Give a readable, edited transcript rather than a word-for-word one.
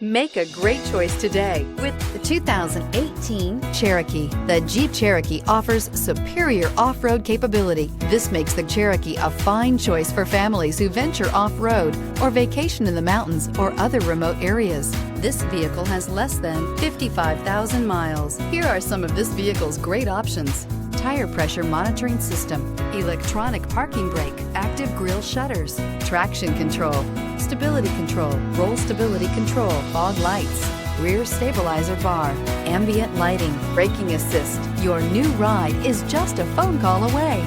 Make a great choice today with the 2018 Cherokee. The Jeep Cherokee offers superior off-road capability. This makes the Cherokee a fine choice for families who venture off-road or vacation in the mountains or other remote areas. This vehicle has less than 55,000 miles. Here are some of this vehicle's great options: tire pressure monitoring system, electronic parking brake, active grille shutters, traction control, stability control, roll stability control, fog lights, rear stabilizer bar, ambient lighting, braking assist. Your new ride is just a phone call away.